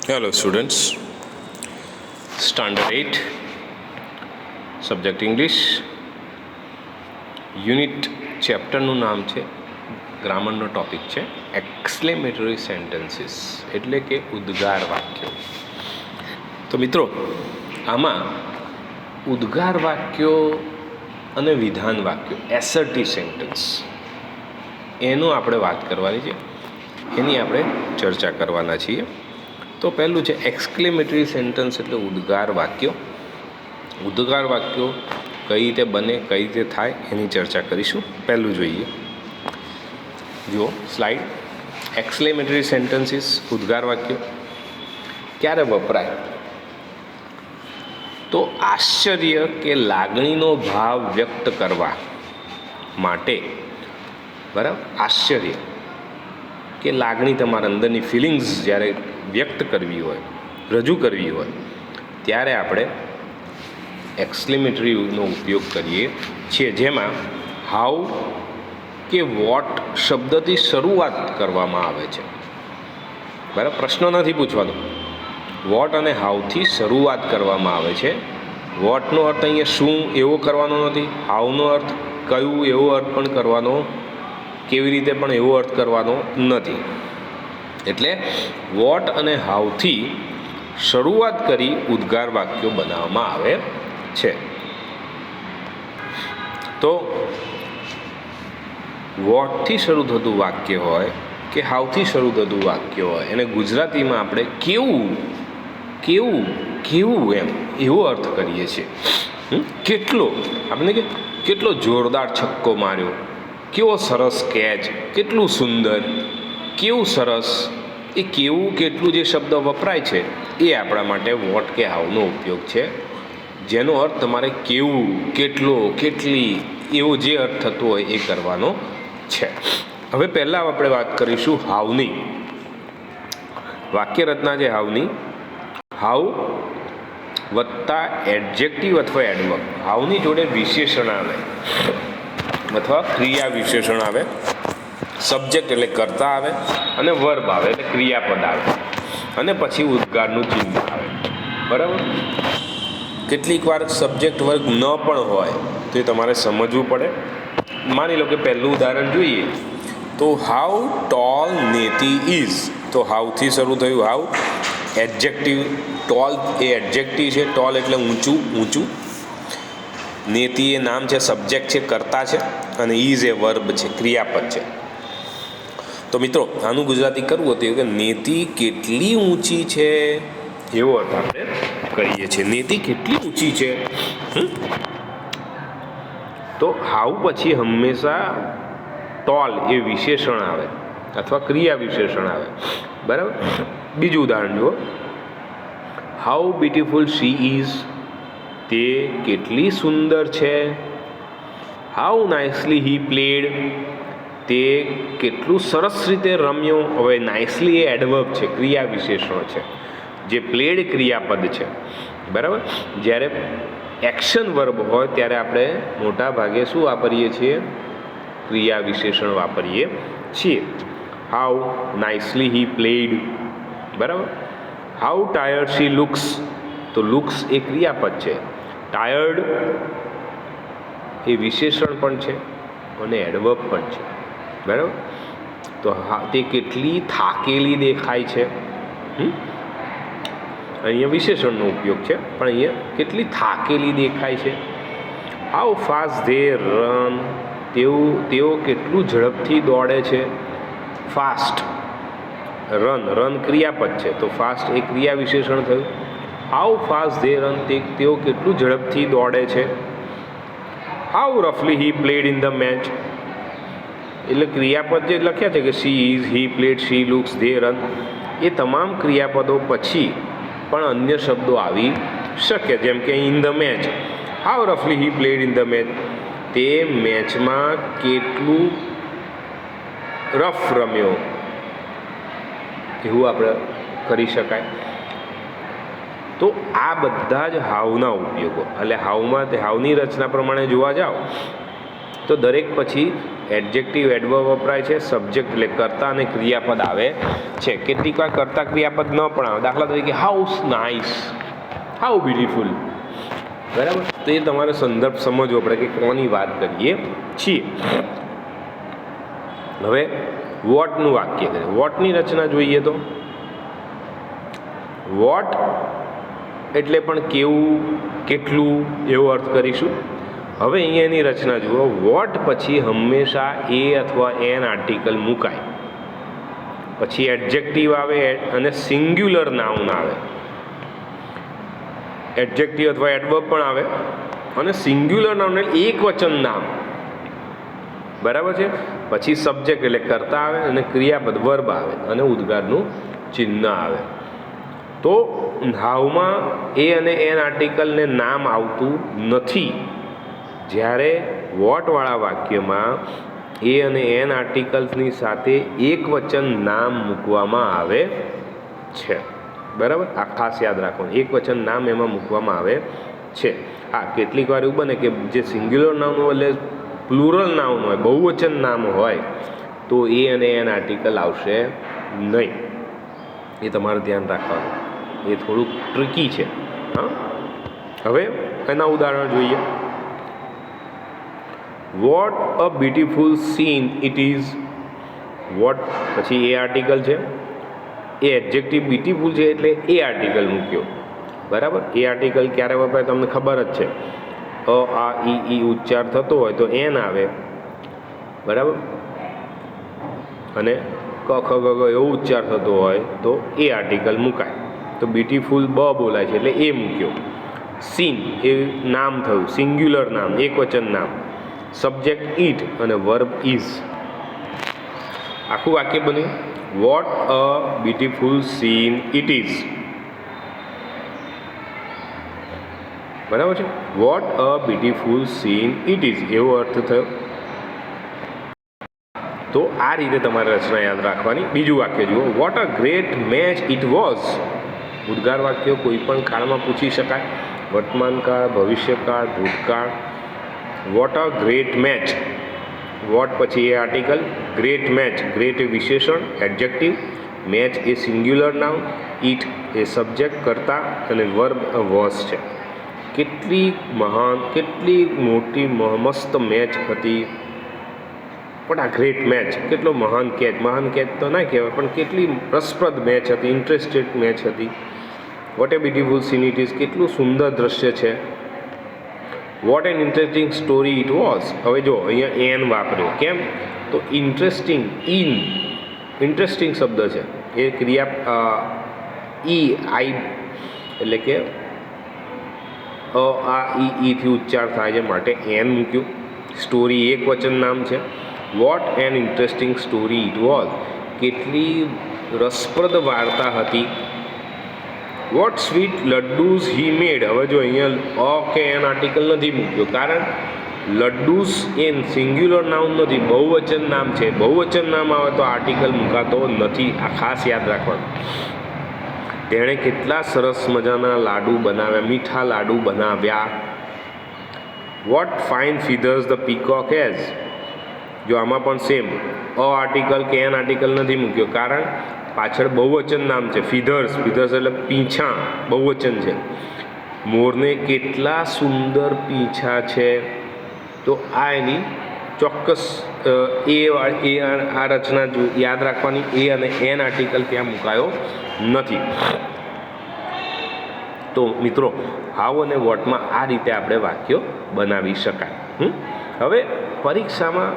Hello students, Standard 8, Subject English, unit ચેપ્ટરનું નામ છે, ગ્રામરનો topic છે એક્સક્લેમેટરી સેન્ટેન્સીસ એટલે કે ઉદ્ગાર વાક્યો. તો મિત્રો આમાં ઉદ્ગાર વાક્યો અને વિધાન વાક્યો એસર્ટિવ સેન્ટેન્સ એનો આપણે વાત કરવાની છે, એની આપણે ચર્ચા કરવાના છીએ. તો પહેલું છે એક્સક્લેમેટરી સેન્ટેન્સ એટલે ઉદ્ગાર વાક્યો. ઉદ્ગાર વાક્યો કઈ રીતે બને, કઈ રીતે થાય એની ચર્ચા કરીશું. પહેલું જોઈએ, જુઓ સ્લાઇડ. એક્સક્લેમેટરી સેન્ટેન્સીસ ઉદ્ગાર વાક્યો ક્યારે વપરાય? તો આશ્ચર્ય કે લાગણીનો ભાવ વ્યક્ત કરવા માટે, બરાબર, આશ્ચર્ય કે લાગણી, તમારા અંદરની ફિલિંગ્સ જ્યારે વ્યક્ત કરવી હોય, રજૂ કરવી હોય, ત્યારે આપણે એક્સક્લેમેટરીનો ઉપયોગ કરીએ છીએ, જેમાં હાઉ કે વોટ શબ્દથી શરૂઆત કરવામાં આવે છે. બરાબર, પ્રશ્ન નથી પૂછવાનો. વોટ અને હાઉથી શરૂઆત કરવામાં આવે છે. વોટનો અર્થ અહીંયા શું એવો કરવાનો નથી, હાઉનો અર્થ કયું એવો અર્થ પણ કરવાનો, કેવી રીતે પણ એવો અર્થ કરવાનો નથી. એટલે વોટ અને હાઉથી શરૂઆત કરી ઉદ્ગાર વાક્યો બનાવવામાં આવે છે. તો વોટથી શરૂ થતું વાક્ય હોય કે હાઉથી શરૂ થતું વાક્ય હોય, એને ગુજરાતીમાં આપણે કેવું કેવું કેવું એવો અર્થ કરીએ છીએ. કેટલો, આપણે કે કેટલો જોરદાર છક્કો માર્યો, કેવો સરસ કેચ, કેટલું સુંદર, કેવું સરસ. એ કેવું કેટલું જે શબ્દ વપરાય છે એ આપણા માટે વોટ કે હાઉનો ઉપયોગ છે, જેનો અર્થ તમારે કેવું, કેટલો, કેટલી એવો જે અર્થ થતો હોય એ કરવાનો છે. હવે પહેલાં આપણે વાત કરીશું હાઉની. વાક્ય રચના છે હાઉની. હાઉ વત્તા એડજેક્ટિવ અથવા એડવર્બ. હાઉની જોડે વિશેષણ આવે અથવા ક્રિયા વિશેષણ આવે, સબ્જેક્ટ એટલે કર્તા આવે, અને વર્બ આવે એટલે ક્રિયાપદ આવે, અને પછી ઉદ્ગારનું ચિહ્ન આવે. બરાબર. કેટલીક વાર સબ્જેક્ટ વર્ગ ન પણ હોય તો એ તમારે સમજવું પડે. માની લો કે પહેલું ઉદાહરણ જોઈએ તો હાઉ ટોલ નેતી ઇઝ. તો હાઉથી શરૂ થયું હાઉ. એડજેક્ટિવ, ટોલ એ એડજેક્ટિવ છે, ટોલ એટલે ઊંચું, ઊંચું. નેતી એ નામ છે, સબ્જેક્ટ છે, કર્તા છે, અને ઇઝ એ વર્બ છે, ક્રિયાપદ છે. તો મિત્રો આનું ગુજરાતી કરવું હતું કે નેતી કેટલી ઊંચી છે એવો અર્થ આપણે કરીએ છીએ. નેતી કેટલી ઊંચી છે. તો હાઉ પછી હંમેશા ટોલ એ વિશેષણ આવે અથવા ક્રિયા વિશેષણ આવે. બરાબર. બીજું ઉદાહરણ જુઓ, હાઉ બ્યુટીફુલ શી ઇઝ. તે કેટલી સુંદર છે. How nicely he played. તે કેટલું સરસ રીતે રમ્યો. હવે નાઇસલી એ એડવર્બ છે, ક્રિયા વિશેષણ છે, જે પ્લેડ ક્રિયાપદ છે. બરાબર. જ્યારે એક્શન વર્બ હોય ત્યારે આપણે મોટા ભાગે શું વાપરીએ છીએ? ક્રિયા વિશેષણ વાપરીએ છીએ. How nicely he played. બરાબર. How tired she looks. તો લુક્સ એ ક્રિયાપદ છે, ટાયર્ડ એ વિશેષણ પણ છે અને એડવર્બ પણ છે. બરાબર. તો તે કેટલી થાકેલી દેખાય છે. અહીંયા વિશેષણનો ઉપયોગ છે, પણ અહીંયા કેટલી થાકેલી દેખાય છે. How fast they run. તેઓ કેટલું ઝડપથી દોડે છે. ફાસ્ટ, રન, રન ક્રિયાપદ છે, તો ફાસ્ટ એ ક્રિયા વિશેષણ થયું. How fast they run. તેઓ કેટલું ઝડપથી દોડે છે. હાઉ રફલી he played in the match. એટલે ક્રિયાપદ જે લખ્યા છે કે she is, he played, she looks, they run, એ તમામ ક્રિયાપદો પછી પણ અન્ય શબ્દો આવી શકે, જેમ કે ઇન ધ મેચ. હાઉ રફલી he played in the match. તે મેચમાં કેટલું રફ રમ્યો, એવું આપણે કરી શકાય. તો આ બધા જ હાઉના ઉપયોગો. એટલે હાઉની રચના પ્રમાણે જોવા જાઓ તો દરેક પછી એડજેક્ટિવ એડવર્બ વપરાય છે, સબ્જેક્ટ એટલે કર્તા અને ક્રિયાપદ આવે છે. કેટલીક વાર કર્તા ક્રિયાપદ ન પણ આવે. દાખલા તરીકે હાઉ નાઇસ, હાઉ બ્યુટીફુલ. બરાબર, તો એ તમારે સંદર્ભ સમજવો પડે કે કોની વાત કરીએ છીએ. હવે વોટનું વાક્ય કરીએ. વોટની રચના જોઈએ તો વોટ એટલે પણ કેવું, કેટલું એવો અર્થ કરીશું. હવે અહીંયા એની રચના જુઓ. વોટ પછી હંમેશા એ અથવા એન આર્ટિકલ મુકાય, પછી એડજેક્ટિવ આવે અને સિંગ્યુલર નાઉન આવે. એડજેક્ટિવ અથવા એડવર્બ પણ આવે અને સિંગ્યુલર નાઉન એટલે એક વચન નામ. બરાબર છે. પછી સબ્જેક્ટ એટલે કર્તા આવે અને ક્રિયાપદ વર્બ આવે અને ઉદ્ગારનું ચિહ્ન આવે. તો હાઉમાં એ અને એન આર્ટિકલને નામ આવતું નથી. જ્યારે વોટવાળા વાક્યમાં એ અને એન આર્ટિકલ્સની સાથે એક વચન નામ મૂકવામાં આવે છે. બરાબર, આ ખાસ યાદ રાખવાનું. એક વચન નામ એમાં મૂકવામાં આવે છે. હા, કેટલીક વાર એવું બને કે જે સિંગ્યુલર નાઉન હોય એટલે પ્લુરલ નાઉન હોય, બહુવચન નામ હોય, તો એ અને એન આર્ટિકલ આવશે નહીં. એ તમારે ધ્યાન રાખવાનું. એ થોડુંક ટ્રિકી છે. હા, હવે એના ઉદાહરણ જોઈએ. What a beautiful scene it is. What પછી એ આર્ટિકલ છે, એ એડજેક્ટિવ બ્યુટીફુલ છે એટલે એ આર્ટિકલ મૂક્યો. બરાબર, એ આર્ટિકલ ક્યારે વપરાય તમને ખબર જ છે. અ આ ઈ ઉચ્ચાર થતો હોય તો એન આવે. બરાબર, અને ક ખ ગ ગ એવો ઉચ્ચાર થતો હોય તો એ આર્ટિકલ મુકાય. તો બ્યુટીફુલ બ બોલાય છે એટલે એ મૂક્યો. સીન એ નામ થયું, સિંગ્યુલર નામ, એક વચન નામ. સબ્જેક્ટ ઇટ અને વર્બ ઇઝ. આખું વાક્ય બન્યું. Vote a beautiful scene it is. બરાબર છે. Vote a beautiful scene it is એવો અર્થ થયો. તો આ રીતે તમારે રચના યાદ રાખવાની. બીજું વાક્ય જુઓ. What a great match it was. ઉદ્ગાર વાક્યો કોઈ પણ કાળમાં પૂછી શકાય. વર્તમાન કાળ, ભવિષ્યકાળ, ભૂતકાળ. What a great match. What પછી એ આર્ટિકલ, ગ્રેટ મેચ, ગ્રેટ એ વિશેષણ એડજેક્ટિવ, મેચ એ સિંગ્યુલર નાઉન, ઇટ એ સબ્જેક્ટ કર્તા અને વર્બ વોઝ છે. કેટલી મહાન, કેટલી મોટી મસ્ત મેચ હતી. પણ આ ગ્રેટ મેચ, કેટલો મહાન કેચ. મહાન કેચ તો ના કહેવાય, પણ કેટલી રસપ્રદ મેચ હતી, ઇન્ટરેસ્ટેડ મેચ હતી. What a beautiful scene it is. કેટલું સુંદર દ્રશ્ય છે. What an interesting story it was. હવે જો અહીંયા એન વાપર્યો. કેમ? તો ઇન્ટરેસ્ટિંગ, ઇન્ટરેસ્ટિંગ શબ્દ છે. એ ક્રિયા ઈ આઈ એટલે કે અ આ ઈથી ઉચ્ચાર થાય છે માટે એન મૂક્યું. સ્ટોરી એક વચન નામ છે. What an interesting story it was. કેટલી રસપ્રદ વાર્તા હતી. વોટ સ્વીટ લડ્ડુઝ હી મેડ. હવે જો અહીંયા અ કે એન આર્ટિકલ નથી મૂક્યો, કારણ લડ્ડુઝ એ સિંગ્યુલર નાઉન નથી, બહુવચન નામ છે. બહુવચન નામ આવે તો આર્ટિકલ મૂકાતો નથી. આ ખાસ યાદ રાખવાનું. તેણે કેટલા સરસ મજાના લાડુ બનાવ્યા, મીઠા લાડુ બનાવ્યા. What fine feathers the peacock has. જો આમાં પણ સેમ અ આર્ટિકલ કે એન આર્ટિકલ નથી મૂક્યો, કારણ પાછળ બહુવચન નામ છે. ફીધર્સ, ફીધર્સ એટલે પીંછા, બહુવચન છે. મોરને કેટલા સુંદર પીંછા છે. તો આ એની ચોક્કસ આ રચના યાદ રાખવાની. એ અને એન આર્ટિકલ ત્યાં મુકાયો નથી. તો મિત્રો, હાઉ અને વોટમાં આ રીતે આપણે વાક્યો બનાવી શકાય. હવે પરીક્ષામાં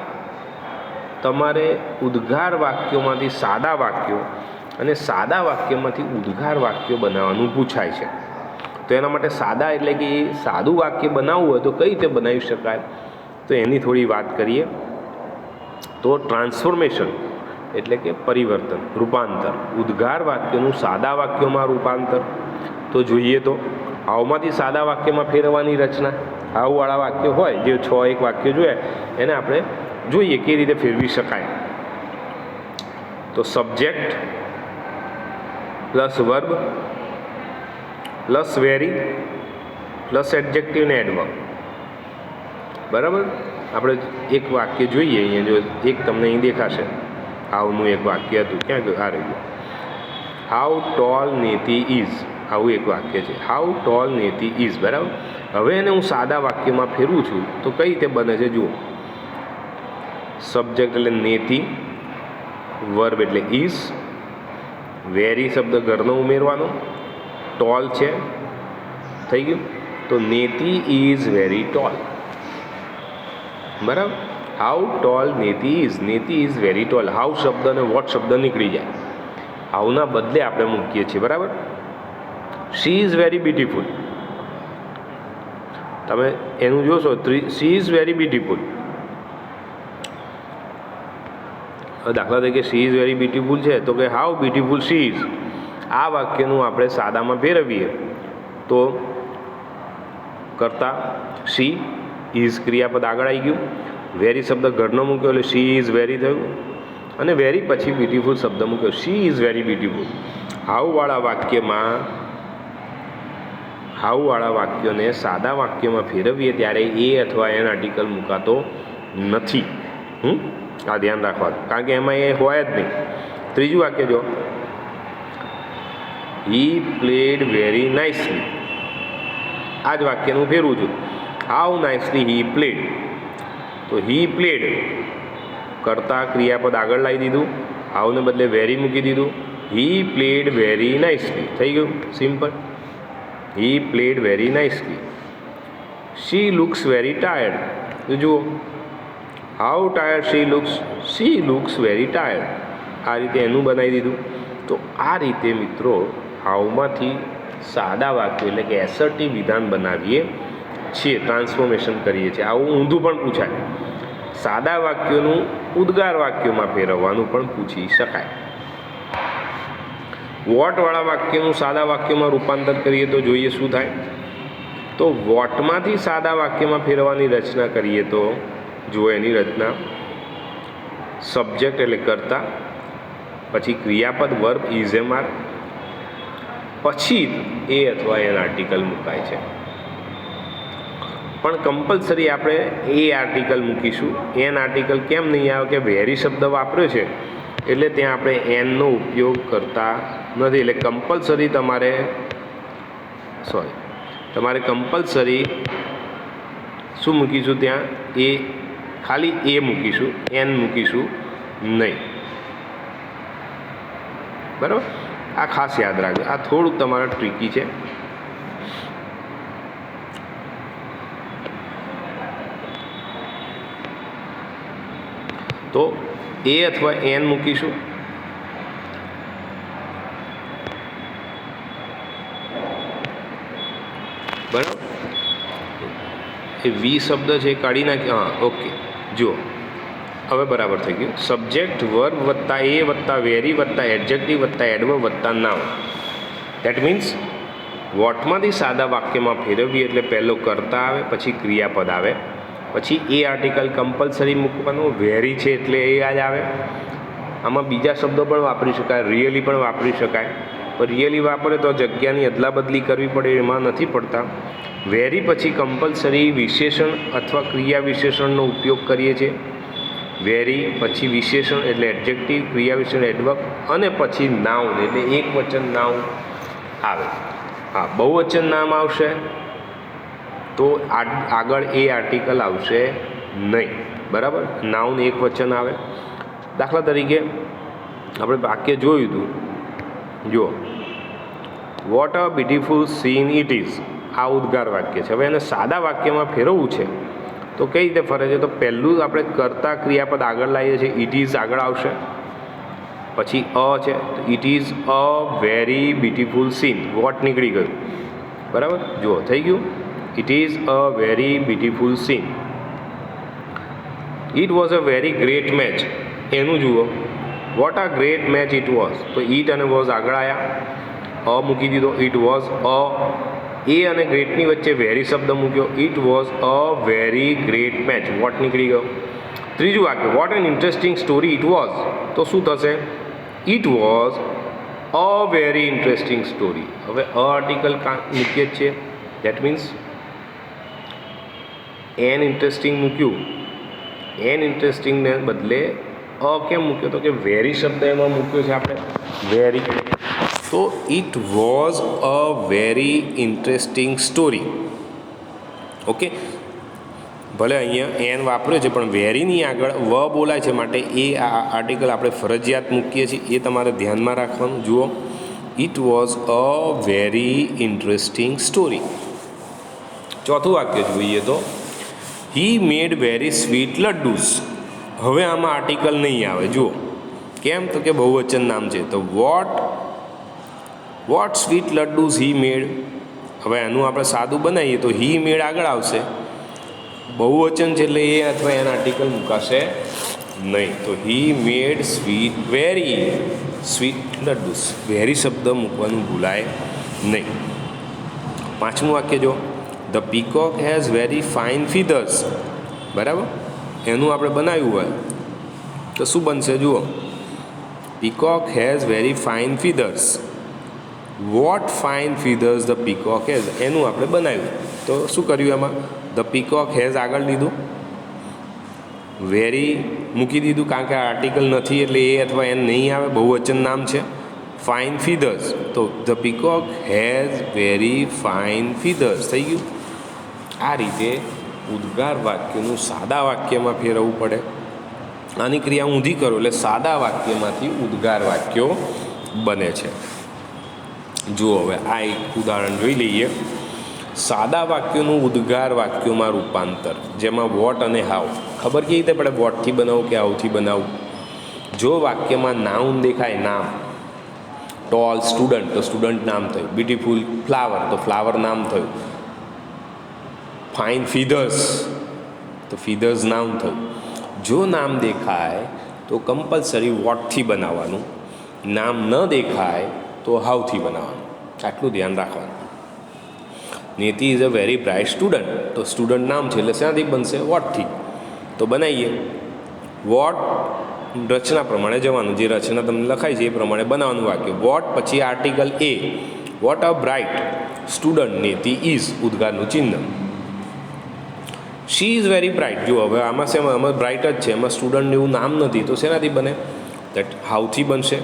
તમારે ઉદ્ગાર વાક્યોમાંથી સાદા વાક્યો અને સાદા વાક્યમાંથી ઉદ્ગાર વાક્યો બનાવવાનું પૂછાય છે. તો એના માટે સાદા એટલે કે સાદું વાક્ય બનાવવું હોય તો કઈ રીતે બનાવી શકાય, તો એની થોડી વાત કરીએ. તો ટ્રાન્સફોર્મેશન એટલે કે પરિવર્તન, રૂપાંતર. ઉદ્ગાર વાક્યનું સાદા વાક્યોમાં રૂપાંતર. તો જોઈએ તો હાઉમાંથી સાદા વાક્યમાં ફેરવવાની રચના. હાઉવાળા વાક્ય હોય જે 6 વાક્ય જોયા એને આપણે જોઈએ કેવી રીતે ફેરવી શકાય. તો subject plus verb plus very plus adjective ને એડવર્બ. બરાબર. આપણે એક વાક્ય જોઈએ અહીંયા, જો એક તમને અહીં દેખાશે, હાઉનું એક વાક્ય હતું, ક્યાં ગયું? આ રહ્યું. હાઉ ટોલ નેતી ઇઝ, આવું એક વાક્ય છે, હાઉ ટોલ નેતી ઇઝ, બરાબર. હવે એને હું સાદા વાક્યમાં ફેરવું છું તો કઈ રીતે બને છે જુઓ. સબ્જેક્ટ એટલે નેતી, વર્બ એટલે ઇઝ, વેરી શબ્દ ઘરનો ઉમેરવાનો, ટોલ છે, થઈ ગયું. તો નેતી ઇઝ વેરી ટોલ, બરાબર. How tall Neeti is very tall. How શબ્દ અને વોટ શબ્દ નીકળી જાય, હાઉના બદલે આપણે મૂકીએ છીએ, બરાબર. શી ઇઝ વેરી બ્યુટીફુલ, તમે એનું જોશો, શી ઇઝ વેરી બ્યુટીફુલ. દાખલા તરીકે શી ઇઝ વેરી બ્યુટીફુલ છે તો કે હાઉ બ્યુટીફુલ શી ઇઝ. આ વાક્યનું આપણે સાદામાં ફેરવીએ તો કરતા શી, ઇઝ ક્રિયાપદ આગળ આવી ગયું, વેરી શબ્દ ઘરનો મૂક્યો એટલે શી ઇઝ વેરી થયું, અને વેરી પછી બ્યુટીફુલ શબ્દ મૂક્યો, શી ઇઝ વેરી બ્યુટીફુલ. હાઉવાળા વાક્યોને સાદા વાક્યમાં ફેરવીએ ત્યારે એ અથવા એન આર્ટિકલ મૂકાતો નથી. આ ધ્યાન રાખવાનું, કારણ કે એમાં એ હોય જ નહીં. ત્રીજું વાક્ય જો, હી પ્લેડ વેરી નાઇસલી. આ જ વાક્યનું ફેરવું છું, હાઉ નાઇસલી હી પ્લેડ. તો હી પ્લેડ કરતા ક્રિયાપદ આગળ લાવી દીધું, હાઉને બદલે વેરી મૂકી દીધું, હી પ્લેડ વેરી નાઇસલી, થઈ ગયું, simple. He played very nicely. She looks very tired. તો જુઓ, how tired she looks very tired. આ રીતે એનું બનાવી દીધું. તો આ રીતે મિત્રો હાઉમાંથી સાદા વાક્યો એટલે કે એસર્ટિવ વિધાન બનાવીએ છીએ, ટ્રાન્સફોર્મેશન કરીએ છીએ. આવું ઊંધું પણ પૂછાય. સાદા વાક્યોનું ઉદ્ગાર વાક્યોમાં ફેરવવાનું પણ પૂછી શકાય. વોટવાળા વાક્યનું સાદા વાક્યમાં રૂપાંતર કરીએ તો જોઈએ શું થાય. તો વોટમાંથી સાદા વાક્યમાં ફેરવવાની રચના કરીએ તો જુઓ એની રચના. સબ્જેક્ટ એટલે કર્તા, પછી ક્રિયાપદ વર્બ ઇઝ એમ આર, પછી એ અથવા એન આર્ટિકલ મુકાય છે. પણ કમ્પલસરી આપણે એ આર્ટિકલ મૂકીશું. એન આર્ટિકલ કેમ નહીં આવે કે વેરી શબ્દ વાપર્યો છે એટલે ત્યાં આપણે એનનો ઉપયોગ કરતા નથી. એટલે કમ્પલસરી તમારે કમ્પલસરી શું મૂકીશું ત્યાં? એ ખાલી એ મૂકીશું, એન મૂકીશું નહીં, બરાબર. આ ખાસ યાદ રાખજો, આ થોડુંક તમારે ટ્રિકી છે. તો એ અથવા એન મૂકીશું, બરાબર. એ વી શબ્દ છે એ કાઢી નાખ્યો, હા, ઓકે. જુઓ હવે બરાબર થઈ ગયું. સબ્જેક્ટ વર્બ વત્તા એ વત્તા વેરી વત્તા એડજેક્ટિવ વત્તા એડવર્બ વત્તા નાઉન. દેટ મીન્સ વોટમાંથી સાદા વાક્યમાં ફેરવીએ એટલે પહેલો કર્તા આવે, પછી ક્રિયાપદ આવે, પછી એ આર્ટિકલ કમ્પલસરી મૂકવાનું. વેરી છે એટલે એ જ આવે. આમાં બીજા શબ્દો પણ વાપરી શકાય, રિયલી પણ વાપરી શકાય. પણ રિયલી વાપરે તો જગ્યાની અદલા બદલી કરવી પડે, એમાં નથી પડતા. વેરી પછી કમ્પલસરી વિશેષણ અથવા ક્રિયા વિશેષણનો ઉપયોગ કરીએ છીએ. વેરી પછી વિશેષણ એટલે એડજેક્ટિવ, ક્રિયા વિશેષણ એડવર્બ, અને પછી નાઉન એટલે એક વચન નાઉન આવે. હા, બહુવચન નામ આવશે તો આગળ એ આર્ટિકલ આવશે નહીં, બરાબર. નાઉન એક વચન આવે. દાખલા તરીકે આપણે વાક્ય જોયું હતું, જુઓ, what a beautiful scene it is. આ ઉદ્ગાર વાક્ય છે. હવે એને સાદા વાક્યમાં ફેરવવું છે તો કઈ રીતે ફરે છે? તો પહેલું આપણે કરતા ક્રિયાપદ આગળ લાવીએ છીએ, ઇટ ઇઝ આગળ આવશે, પછી અ છે તો it is a very beautiful scene. What નીકળી ગયું, બરાબર. જુઓ થઈ ગયું, it is a very beautiful scene. It was a very great match. એનું જુઓ, what a great match it was. તો ઇટ અને વોઝ આગળ આવ્યા, અ મૂકી દીધો, ઇટ વોઝ અ. એ અને ગ્રેટની વચ્ચે વેરી શબ્દ મૂક્યો, it was a very great match. What નીકળી ગયો. ત્રીજું વાક્ય, what an interesting story it was. તો શું થશે? It was a very interesting story. હવે અ આર્ટિકલ મૂકીએ જ છે, દેટ મીન્સ એન ઇન્ટરેસ્ટિંગ મૂક્યું એન ઇન્ટરેસ્ટિંગને બદલે અ કેમ મૂક્યો તો કે વેરી શબ્દ એમાં મૂક્યો છે આપણે, વેરી. તો it was a very interesting story. Okay, ભલે અહીંયા એન વાપર્યો છે પણ વેરીની આગળ વ બોલાય છે માટે એ આર્ટિકલ આપણે ફરજિયાત મૂકીએ છીએ, એ તમારે ધ્યાનમાં રાખવાનું. જુઓ, it was a very interesting story. ચોથું વાક્ય જોઈએ તો he made very sweet laddus. હવે આમાં આર્ટિકલ નહીં આવે. જુઓ કેમ, તો કે બહુવચન નામ છે. તો વોટ સ્વીટ લડ્ડુસ હી મેડ. હવે એનું આપણે સાદું બનાવીએ તો હી મેડ આગળ આવશે, બહુવચન છે એટલે એ અથવા એના આર્ટિકલ મૂકાશે નહીં. તો he made very sweet laddus. Very શબ્દ મૂકવાનું ભૂલાય નહીં. પાંચમું વાક્ય જો, the peacock has very fine feathers. બરાબર, એનું આપણે બનાવ્યું હોય તો શું બનશે? જુઓ, peacock has very fine feathers. What fine feathers the peacock has, એનું આપણે બનાવ્યું તો શું કર્યું એમાં? ધ પીકોક હેઝ આગળ લીધું, વેરી મૂકી દીધું કારણ કે આર્ટિકલ નથી એટલે એ અથવા એન નહીં આવે, બહુવચન નામ છે. ફાઇન ફીધર્સ, તો the peacock has very fine feathers થઈ ગયું. આ રીતે ઉદ્ગાર વાક્યનું સાદા વાક્યમાં ફેરવવું પડે. આની ક્રિયા ઊંધી કરો એટલે સાદા વાક્યમાંથી ઉદ્ગાર વાક્યો બને છે. જુઓ, હવે આ એક ઉદાહરણ જોઈ લઈએ. સાદા વાક્યોનું ઉદ્ગાર વાક્યોમાં રૂપાંતર, જેમાં વોટ અને હાઉ. ખબર કેવી રીતે પડે વોટથી બનાવું કે હાઉથી બનાવું? જો વાક્યમાં નાઉન દેખાય, નામ, ટોલ સ્ટુડન્ટ તો સ્ટુડન્ટ નામ થયું, બ્યુટીફુલ ફ્લાવર તો ફ્લાવર નામ થયું, ફાઇન ફીધર્સ તો ફીધર્સ નામ થયું. જો નામ દેખાય તો કમ્પલસરી વોટથી બનાવવાનું, નામ ન દેખાય તો હાઉથી બનાવવાનું. આટલું ધ્યાન રાખવાનું. નીતિ is a very bright student તો સ્ટુડન્ટ નામ છે એટલે શાથી બનશે? વોટથી. તો બનાવીએ. વોટ રચના પ્રમાણે જવાનું, જે રચના તમને લખાય છે એ પ્રમાણે બનાવવાનું વાક્ય. વોટ પછી આર્ટિકલ એ, વોટ અ બ્રાઇટ સ્ટુડન્ટ, નીતિ ઇઝ ઉદ્ગારનું ચિહ્ન. She is very bright. જો હવે આમાં શેમાં, આમાં બ્રાઇટ જ છે, એમાં સ્ટુડન્ટ એવું નામ નથી તો શેનાથી બને? દેટ હાઉથી બનશે.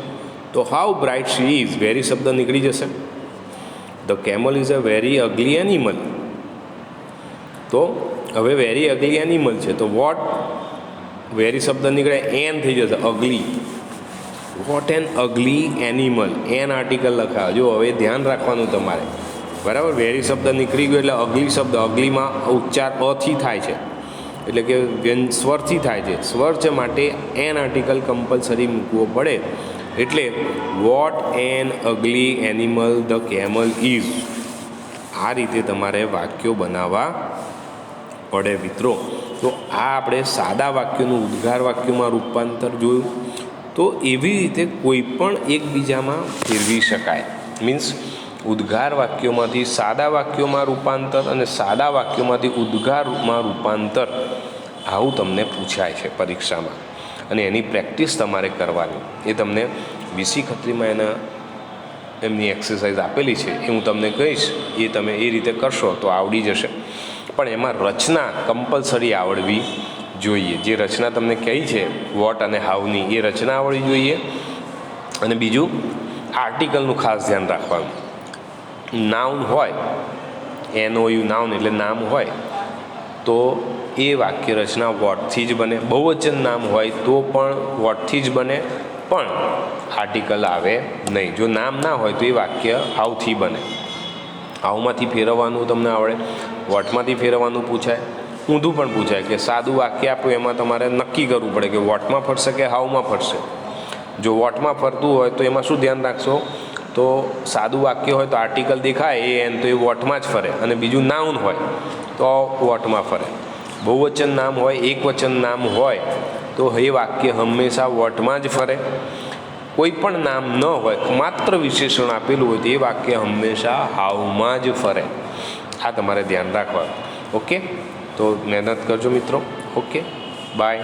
તો how bright she is, very શબ્દ નીકળી જશે. The camel is a very ugly animal. તો હવે વેરી અગલી એનિમલ છે તો વોટ વેરી શબ્દ નીકળે, એન થઈ જશે, ugly. What an ugly animal, an article લખાવે. જો હવે ધ્યાન રાખવાનું તમારે, બરાબર. વેરી શબ્દ નીકળી ગયો એટલે અગલી શબ્દ, અગલીમાં ઉચ્ચાર અથી થાય છે એટલે કે સ્વરથી થાય છે. સ્વર છે માટે એન આર્ટિકલ કમ્પલસરી મૂકવો પડે. એટલે vote an ugly animal the camel is. આ રીતે તમારે વાક્યો બનાવવા પડે મિત્રો. તો આ આપણે સાદા વાક્યોનું ઉદ્ગાર વાક્યોમાં રૂપાંતર જોયું. તો એવી રીતે કોઈ પણ એકબીજામાં ફેરવી શકાય. મીન્સ ઉદ્ગાર વાક્યોમાંથી સાદા વાક્યોમાં રૂપાંતર અને સાદા વાક્યોમાંથી ઉદ્ગારમાં રૂપાંતર, આવું તમને પૂછાય છે પરીક્ષામાં. અને એની પ્રેક્ટિસ તમારે કરવાની. એ તમને વીસી ખત્રીમાં એમની એક્સરસાઇઝ આપેલી છે, એ હું તમને કહીશ. એ તમે એ રીતે કરશો તો આવડી જશે. પણ એમાં રચના કમ્પલસરી આવડવી જોઈએ. જે રચના તમને કહી છે વોટ અને હાઉની, એ રચના આવડવી જોઈએ. અને બીજું આર્ટિકલનું ખાસ ધ્યાન રાખવાનું. નાઉન હોય, NOU નાઉન એટલે નામ હોય, તો એ વાક્ય રચના વોટથી જ બને. બહુવચન નામ હોય તો પણ વોટથી જ બને, પણ આર્ટિકલ આવે નહીં. જો નામ ના હોય તો એ વાક્ય હાઉથી બને. હાઉમાંથી ફેરવવાનું તમને આવડે, વોટમાંથી ફેરવવાનું પૂછાય, ઊંધું પણ પૂછાય કે સાદું વાક્ય આપ્યું એમાં તમારે નક્કી કરવું પડે કે વોટમાં ફરશે કે હાઉમાં ફરશે. જો વોટમાં ફરતું હોય તો એમાં શું ધ્યાન રાખશો? તો સાદું વાક્ય હોય તો આર્ટિકલ દેખાય એ એન તો એ વોટમાં જ ફરે, અને બીજું નાઉન હોય તો વોટમાં ફરે. બહુવચન નામ હોય, એકવચન નામ હોય તો એ વાક્ય હંમેશા વોટમાં જ ફરે. કોઈ પણ નામ ન હોય, માત્ર વિશેષણ આપેલું હોય તો એ વાક્ય હંમેશા હાઉમાં જ ફરે. આ તમારે ધ્યાન રાખવાનું. ઓકે, તો મહેનત કરજો મિત્રો. Okay, by.